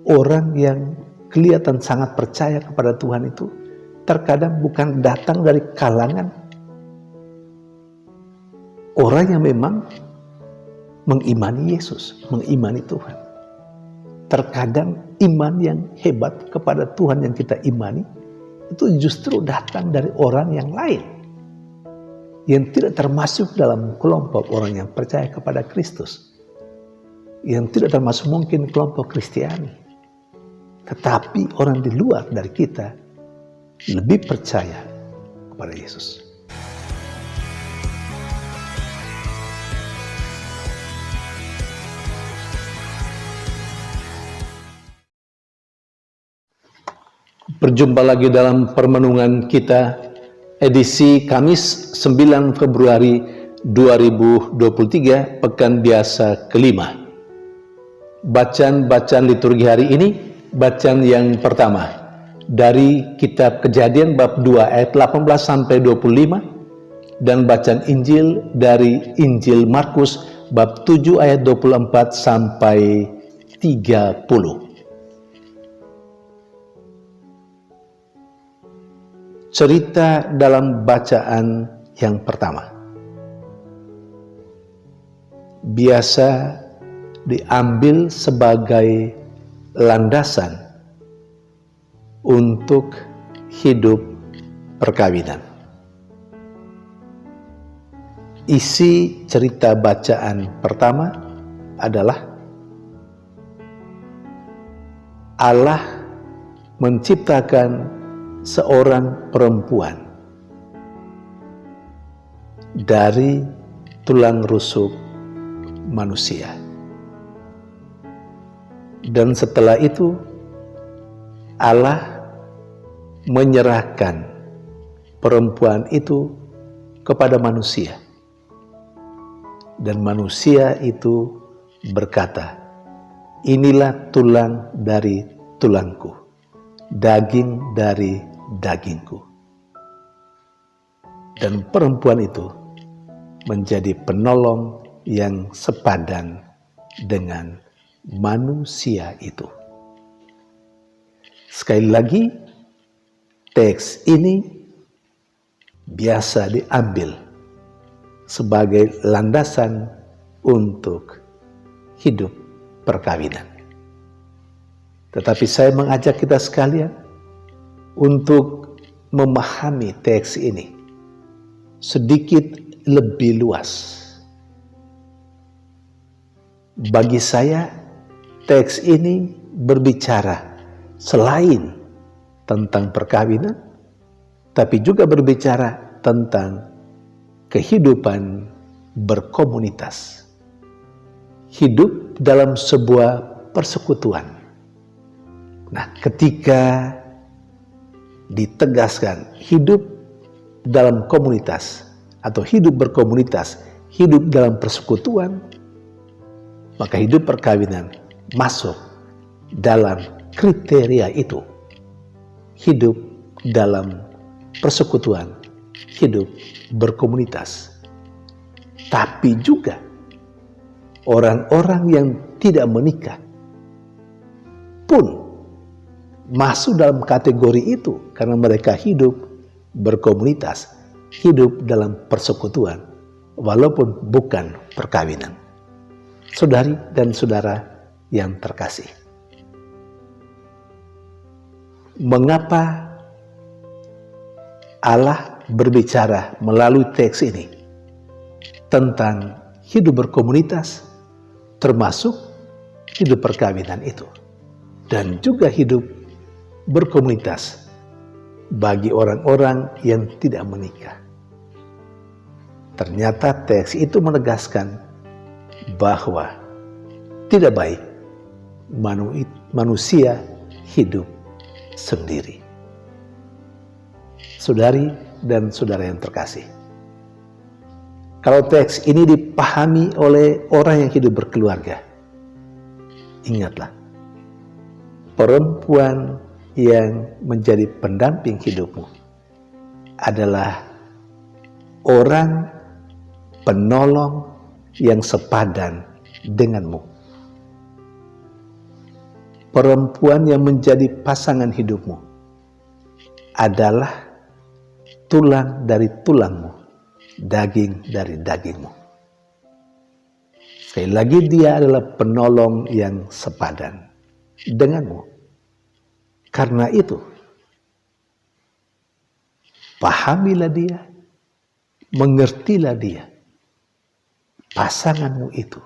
orang yang kelihatan sangat percaya kepada Tuhan itu terkadang bukan datang dari kalangan orang yang memang mengimani Yesus, mengimani Tuhan. Terkadang iman yang hebat kepada Tuhan yang kita imani itu justru datang dari orang yang lain, yang tidak termasuk dalam kelompok orang yang percaya kepada Kristus, yang tidak termasuk mungkin kelompok Kristiani, tetapi orang di luar dari kita lebih percaya kepada Yesus. Berjumpa lagi dalam permenungan kita edisi Kamis 9 Februari 2023, Pekan Biasa kelima. Bacaan liturgi hari ini, bacaan yang pertama dari kitab Kejadian bab 2 ayat 18 sampai 25, dan bacaan Injil dari Injil Markus bab 7 ayat 24 sampai 30. Cerita dalam bacaan yang pertama biasa diambil sebagai landasan untuk hidup perkawinan. Isi cerita bacaan pertama adalah Allah menciptakan seorang perempuan dari tulang rusuk manusia. Dan setelah itu Allah menyerahkan perempuan itu kepada manusia. Dan manusia itu berkata, "Inilah tulang dari tulangku, daging dari dagingku." Dan perempuan itu menjadi penolong yang sepadan dengan manusia itu. Sekali lagi, teks ini biasa diambil sebagai landasan untuk hidup perkawinan. Tetapi saya mengajak kita sekalian untuk memahami teks ini sedikit lebih luas. Bagi saya, teks ini berbicara selain tentang perkawinan, tapi juga berbicara tentang kehidupan berkomunitas. Hidup dalam sebuah persekutuan. Nah, ketika ditegaskan hidup dalam komunitas atau hidup berkomunitas, hidup dalam persekutuan, maka hidup perkawinan masuk dalam kriteria itu. Hidup dalam persekutuan, hidup berkomunitas. Tapi juga orang-orang yang tidak menikah pun masuk dalam kategori itu karena mereka hidup berkomunitas, hidup dalam persekutuan, walaupun bukan perkawinan. Saudari dan saudara yang terkasih, mengapa Allah berbicara melalui teks ini tentang hidup berkomunitas, termasuk hidup perkawinan itu, dan juga hidup berkomunitas bagi orang-orang yang tidak menikah? Ternyata teks itu menegaskan bahwa tidak baik manusia hidup sendiri. Saudari dan saudara yang terkasih, kalau teks ini dipahami oleh orang yang hidup berkeluarga, ingatlah, perempuan yang menjadi pendamping hidupmu adalah orang penolong yang sepadan denganmu. perempuan yang menjadi pasangan hidupmu adalah tulang dari tulangmu, daging dari dagingmu. Sekali lagi, dia adalah penolong yang sepadan denganmu. Karena itu, pahamilah dia, mengertilah dia, pasanganmu itu,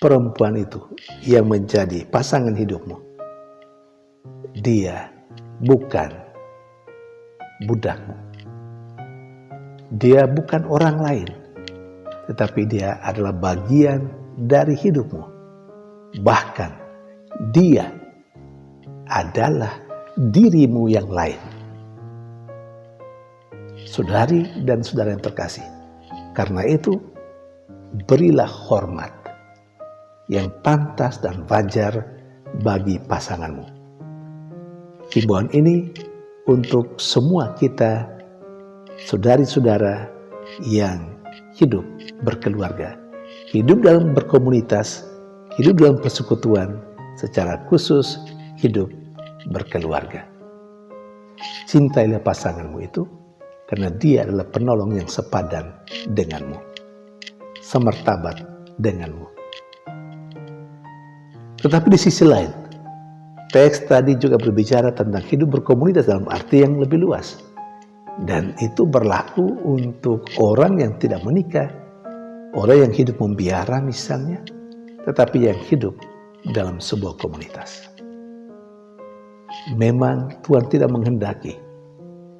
perempuan itu yang menjadi pasangan hidupmu. Dia bukan budakmu. Dia bukan orang lain, tetapi dia adalah bagian dari hidupmu. Bahkan dia adalah dirimu yang lain. Saudari dan saudara yang terkasih, karena itu berilah hormat yang pantas dan wajar bagi pasanganmu. Himbauan ini untuk semua kita, saudari-saudara yang hidup berkeluarga, hidup dalam berkomunitas, hidup dalam persekutuan, secara khusus hidup berkeluarga. Cintailah pasanganmu itu, karena dia adalah penolong yang sepadan denganmu, semertabat denganmu. Tetapi di sisi lain, teks tadi juga berbicara tentang hidup berkomunitas dalam arti yang lebih luas. Dan itu berlaku untuk orang yang tidak menikah, orang yang hidup membiara misalnya, tetapi yang hidup dalam sebuah komunitas. Memang Tuhan tidak menghendaki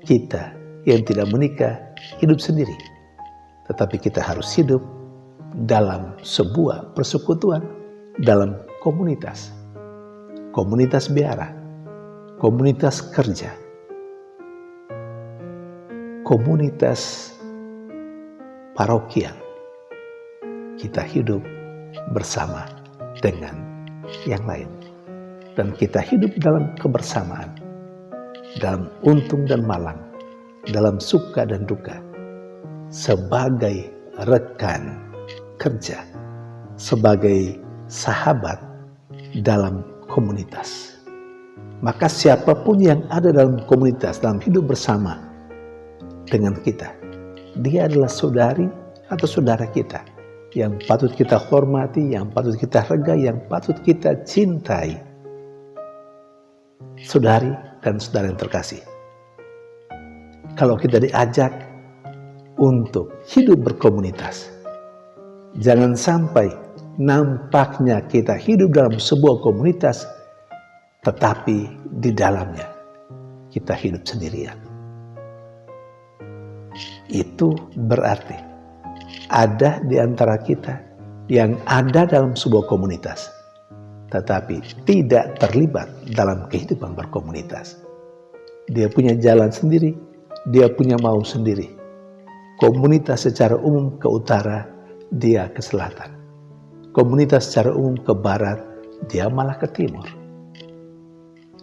kita yang tidak menikah hidup sendiri, tetapi kita harus hidup dalam sebuah persekutuan, dalam komunitas. Komunitas biara, komunitas kerja, komunitas parokial. Kita hidup bersama dengan yang lain. Dan kita hidup dalam kebersamaan, dalam untung dan malang, dalam suka dan duka, sebagai rekan kerja, sebagai sahabat dalam komunitas. Maka siapapun yang ada dalam komunitas, dalam hidup bersama dengan kita, dia adalah saudari atau saudara kita yang patut kita hormati, yang patut kita hargai, yang patut kita cintai. Saudari dan saudara yang terkasih, kalau kita diajak untuk hidup berkomunitas, jangan sampai nampaknya kita hidup dalam sebuah komunitas, tetapi di dalamnya kita hidup sendirian. Itu berarti ada di antara kita yang ada dalam sebuah komunitas, tetapi tidak terlibat dalam kehidupan berkomunitas. Dia punya jalan sendiri, dia punya mau sendiri. Komunitas secara umum ke utara, dia ke selatan. Komunitas secara umum ke barat, dia malah ke timur.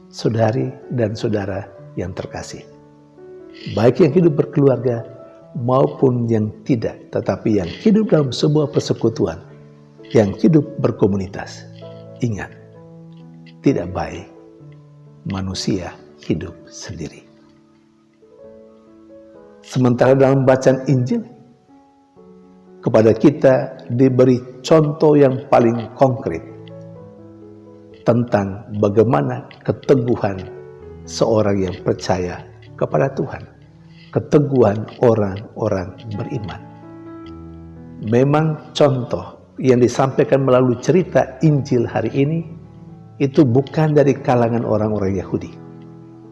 Saudari dan saudara yang terkasih, baik yang hidup berkeluarga maupun yang tidak, tetapi yang hidup dalam sebuah persekutuan, yang hidup berkomunitas, ingat, tidak baik manusia hidup sendiri. Sementara dalam bacaan Injil, kepada kita diberi contoh yang paling konkret tentang bagaimana keteguhan seorang yang percaya kepada Tuhan, keteguhan orang-orang beriman. Memang contoh yang disampaikan melalui cerita Injil hari ini itu bukan dari kalangan orang-orang Yahudi,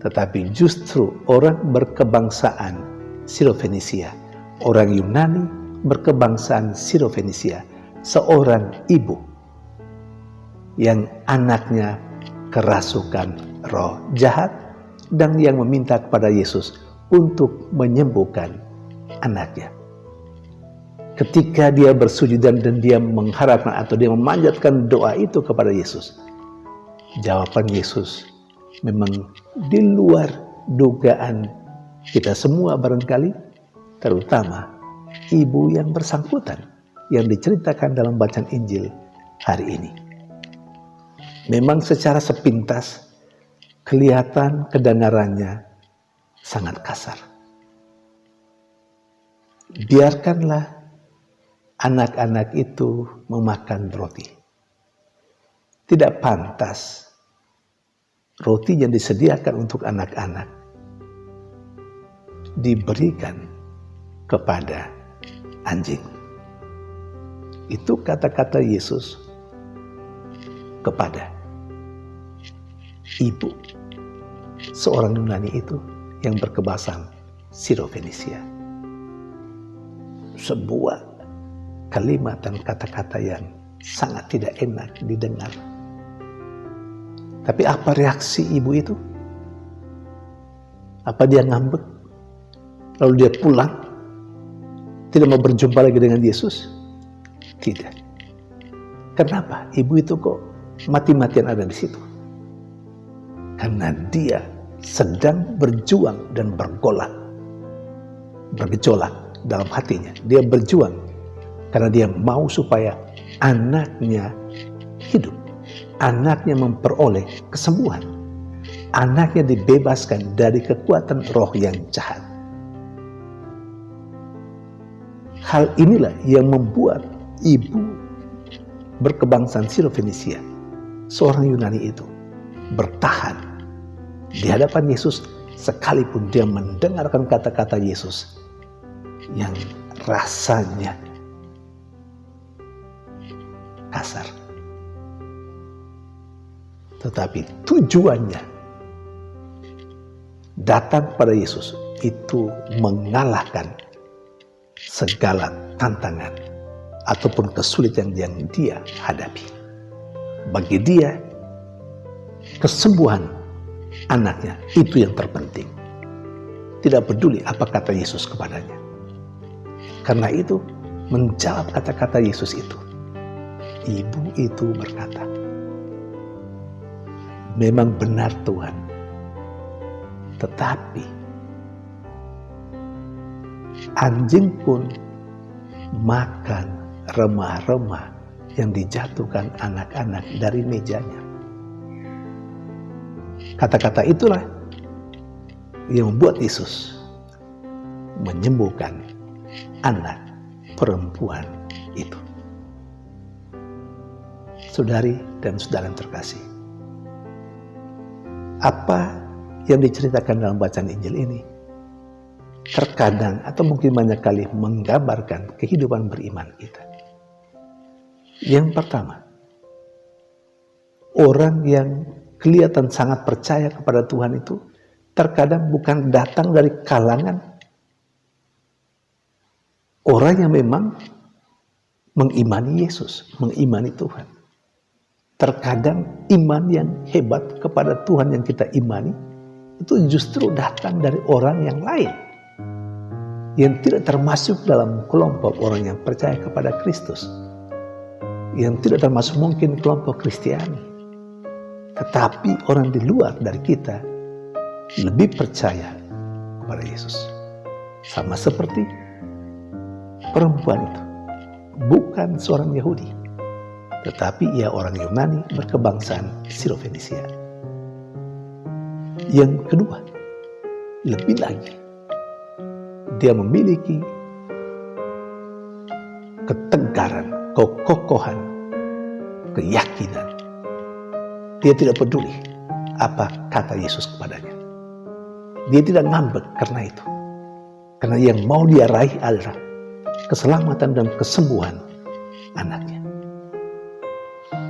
tetapi justru orang berkebangsaan Siro-Fenisia, orang Yunani berkebangsaan Siro-Fenisia, seorang ibu yang anaknya kerasukan roh jahat dan yang meminta kepada Yesus untuk menyembuhkan anaknya. Ketika dia bersujud dan dia mengharapkan atau dia memanjatkan doa itu kepada Yesus, jawaban Yesus memang di luar dugaan kita semua barangkali, terutama ibu yang bersangkutan yang diceritakan dalam bacaan Injil hari ini. Memang secara sepintas kelihatan kedengarannya sangat kasar. Biarkanlah anak-anak itu memakan roti. Tidak pantas roti yang disediakan untuk anak-anak diberikan kepada anjing. Itu kata-kata Yesus kepada ibu seorang Yunani itu yang berkebangsaan Siro-Fenisia. Sebuah kalimat dan kata-kata yang sangat tidak enak didengar. Tapi apa reaksi ibu itu? Apa dia ngambek? Lalu dia pulang? Tidak mau berjumpa lagi dengan Yesus? Tidak. Kenapa? Ibu itu kok mati-matian ada di situ? Karena dia sedang berjuang dan bergejolak dalam hatinya. Dia berjuang karena dia mau supaya anaknya hidup. Anaknya memperoleh kesembuhan. Anaknya dibebaskan dari kekuatan roh yang jahat. Hal inilah yang membuat ibu berkebangsaan Siro-Fenisia, seorang Yunani itu, bertahan di hadapan Yesus sekalipun dia mendengarkan kata-kata Yesus yang rasanya kasar. Tetapi tujuannya datang pada Yesus itu mengalahkan segala tantangan ataupun kesulitan yang dia hadapi. Bagi dia, kesembuhan anaknya itu yang terpenting. Tidak peduli apa kata Yesus kepadanya. Karena itu, menjawab kata-kata Yesus itu, ibu itu berkata, memang benar Tuhan, tetapi anjing pun makan remah-remah yang dijatuhkan anak-anak dari mejanya. Kata-kata itulah yang membuat Yesus menyembuhkan anak perempuan itu. Saudari dan saudara yang terkasih, apa yang diceritakan dalam bacaan Injil ini terkadang atau mungkin banyak kali menggambarkan kehidupan beriman kita. Yang pertama, orang yang kelihatan sangat percaya kepada Tuhan itu terkadang bukan datang dari kalangan orang yang memang mengimani Yesus, mengimani Tuhan. Terkadang iman yang hebat kepada Tuhan yang kita imani itu justru datang dari orang yang lain, yang tidak termasuk dalam kelompok orang yang percaya kepada Kristus, yang tidak termasuk mungkin kelompok Kristiani, tetapi orang di luar dari kita lebih percaya kepada Yesus. Sama seperti perempuan itu, bukan seorang Yahudi, tetapi ia orang Yunani berkebangsaan Siro-Fenisia. Yang kedua, lebih lagi, dia memiliki ketegaran, kekokohan, keyakinan. Dia tidak peduli apa kata Yesus kepadanya. Dia tidak ngambek karena itu. Karena yang mau dia raih adalah keselamatan dan kesembuhan anaknya.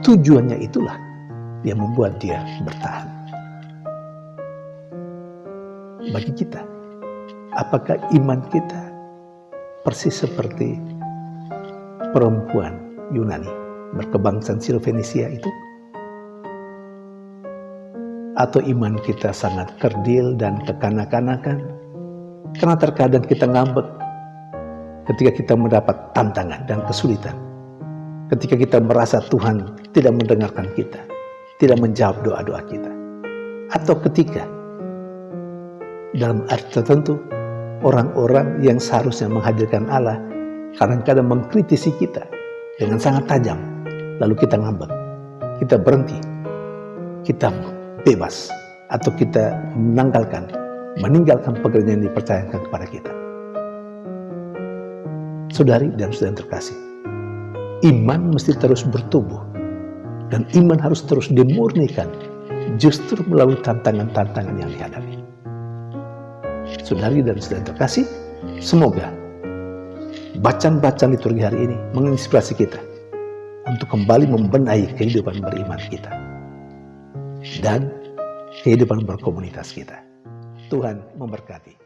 Tujuannya itulah yang membuat dia bertahan. Bagi kita, apakah iman kita persis seperti perempuan Yunani berkebangsaan Siro-Fenisia itu? Atau iman kita sangat kerdil dan kekanak-kanakan? Karena terkadang kita ngambek ketika kita mendapat tantangan dan kesulitan. Ketika kita merasa Tuhan tidak mendengarkan kita, tidak menjawab doa-doa kita. Atau ketika dalam arti tertentu, orang-orang yang seharusnya menghadirkan Allah kadang-kadang mengkritisi kita dengan sangat tajam. Lalu kita ngambek, kita berhenti, kita bebas atau kita meninggalkan pekerjaan yang dipercayakan kepada kita. Saudari dan saudara yang terkasih, iman mesti terus bertumbuh dan iman harus terus dimurnikan justru melalui tantangan-tantangan yang dihadapi. Saudari dan saudara yang terkasih, semoga bacaan-bacaan liturgi hari ini menginspirasi kita untuk kembali membenahi kehidupan beriman kita dan kehidupan berkomunitas kita. Tuhan memberkati.